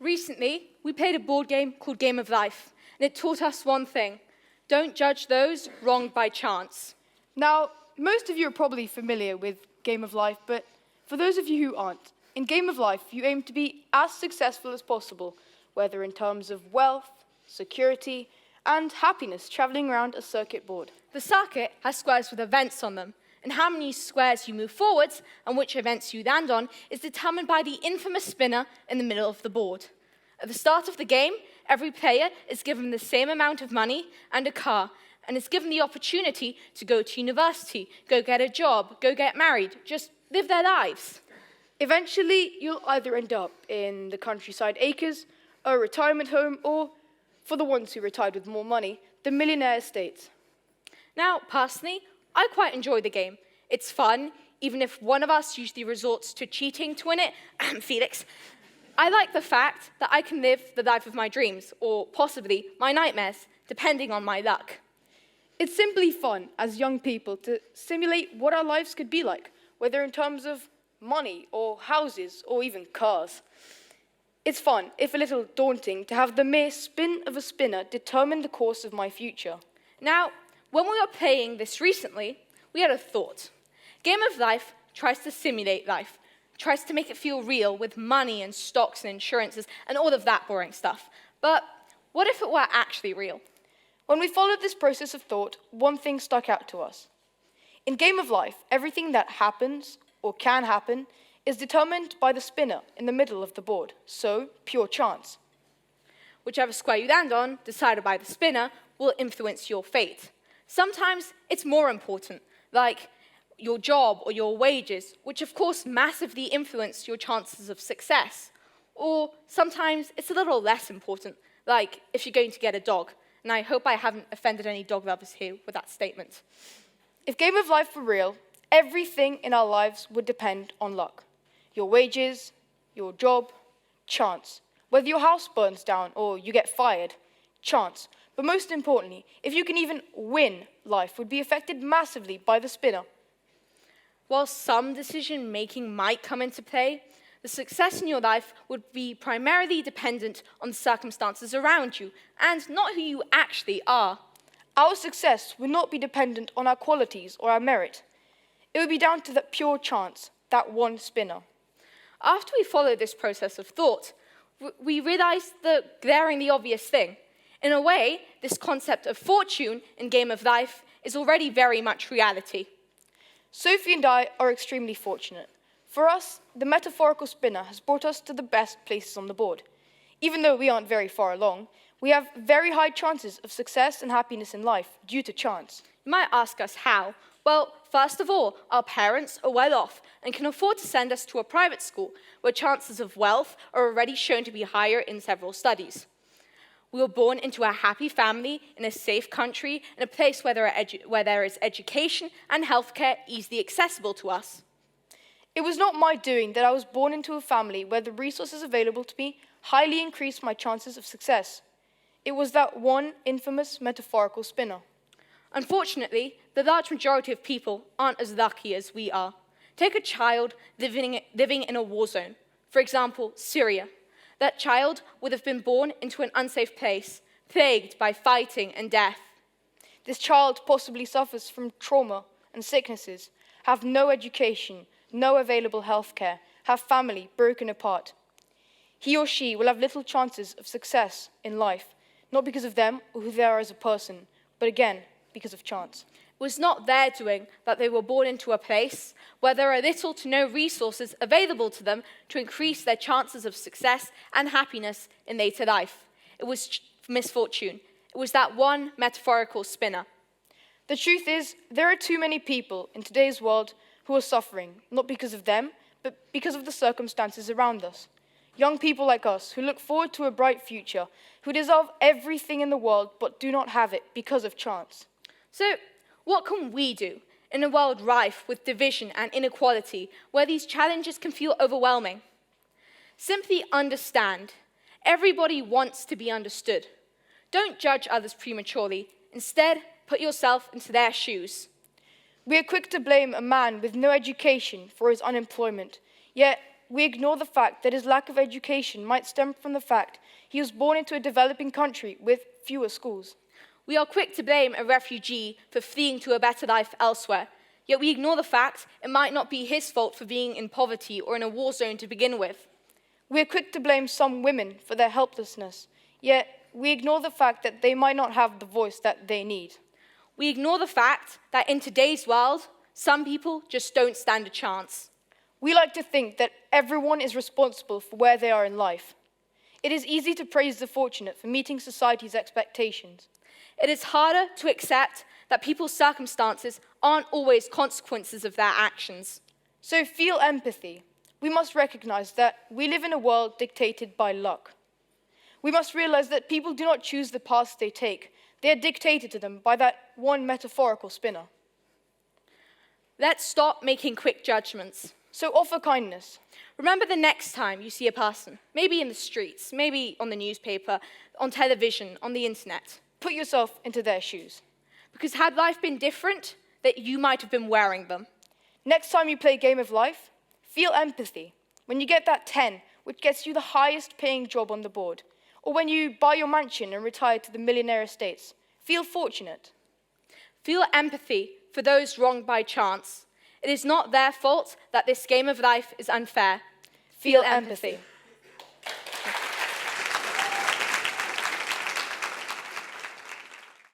Recently, we played a board game called Game of Life, and it taught us one thing: don't judge those wronged by chance. Now, most of you are probably familiar with Game of Life, but for those of you who aren't, in Game of Life, you aim to be as successful as possible, whether in terms of wealth, security, and happiness, traveling around a circuit board. The circuit has squares with events on them, and how many squares you move forwards and which events you land on is determined by the infamous spinner in the middle of the board. At the start of the game, every player is given the same amount of money and a car, and is given the opportunity to go to university, go get a job, go get married, just live their lives. Eventually, you'll either end up in the countryside acres, a retirement home, or, for the ones who retired with more money, the millionaire estate. Now, personally, I quite enjoy the game. It's fun, even if one of us usually resorts to cheating to win it. Felix. I like the fact that I can live the life of my dreams, or possibly my nightmares, depending on my luck. It's simply fun, as young people, to simulate what our lives could be like, whether in terms of money, or houses, or even cars. It's fun, if a little daunting, to have the mere spin of a spinner determine the course of my future. Now, when we were playing this recently, we had a thought. Game of Life tries to simulate life, tries to make it feel real with money and stocks and insurances and all of that boring stuff. But what if it were actually real? When we followed this process of thought, one thing stuck out to us. In Game of Life, everything that happens, or can happen, is determined by the spinner in the middle of the board, so pure chance. Whichever square you land on, decided by the spinner, will influence your fate. Sometimes it's more important, like your job or your wages, which of course massively influence your chances of success. Or sometimes it's a little less important, like if you're going to get a dog. And I hope I haven't offended any dog lovers here with that statement. If Game of Life were real, everything in our lives would depend on luck. Your wages, your job, chance. Whether your house burns down or you get fired, chance. But most importantly, if you can even win, life would be affected massively by the spinner. While some decision-making might come into play, the success in your life would be primarily dependent on the circumstances around you, and not who you actually are. Our success would not be dependent on our qualities or our merit. It would be down to that pure chance, that one spinner. After we followed this process of thought, we realized the glaringly obvious thing. In a way, this concept of fortune in Game of Life is already very much reality. Sophie and I are extremely fortunate. For us, the metaphorical spinner has brought us to the best places on the board. Even though we aren't very far along, we have very high chances of success and happiness in life due to chance. You might ask us how. Well, first of all, our parents are well off and can afford to send us to a private school where chances of wealth are already shown to be higher in several studies. We were born into a happy family in a safe country, in a place where there is education and healthcare easily accessible to us. It was not my doing that I was born into a family where the resources available to me highly increased my chances of success. It was that one infamous metaphorical spinner. Unfortunately, the large majority of people aren't as lucky as we are. Take a child living in a war zone, for example, Syria. That child would have been born into an unsafe place, plagued by fighting and death. This child possibly suffers from trauma and sicknesses, have no education, no available healthcare, have family broken apart. He or she will have little chances of success in life, not because of them or who they are as a person, but again, because of chance. It was not their doing that they were born into a place where there are little to no resources available to them to increase their chances of success and happiness in later life. It was misfortune. It was that one metaphorical spinner. The truth is, there are too many people in today's world who are suffering, not because of them, but because of the circumstances around us. Young people like us who look forward to a bright future, who deserve everything in the world but do not have it because of chance. So, what can we do in a world rife with division and inequality, where these challenges can feel overwhelming? Simply understand. Everybody wants to be understood. Don't judge others prematurely. Instead, put yourself into their shoes. We are quick to blame a man with no education for his unemployment, yet we ignore the fact that his lack of education might stem from the fact he was born into a developing country with fewer schools. We are quick to blame a refugee for fleeing to a better life elsewhere, yet we ignore the fact it might not be his fault for being in poverty or in a war zone to begin with. We are quick to blame some women for their helplessness, yet we ignore the fact that they might not have the voice that they need. We ignore the fact that in today's world, some people just don't stand a chance. We like to think that everyone is responsible for where they are in life. It is easy to praise the fortunate for meeting society's expectations. It is harder to accept that people's circumstances aren't always consequences of their actions. So feel empathy. We must recognize that we live in a world dictated by luck. We must realize that people do not choose the paths they take. They are dictated to them by that one metaphorical spinner. Let's stop making quick judgments. So offer kindness. Remember the next time you see a person, maybe in the streets, maybe on the newspaper, on television, on the internet. Put yourself into their shoes. Because had life been different, that you might have been wearing them. Next time you play a game of life, feel empathy. When you get that 10, which gets you the highest paying job on the board, or when you buy your mansion and retire to the millionaire estates, feel fortunate. Feel empathy for those wronged by chance. It is not their fault that this game of life is unfair. Feel empathy.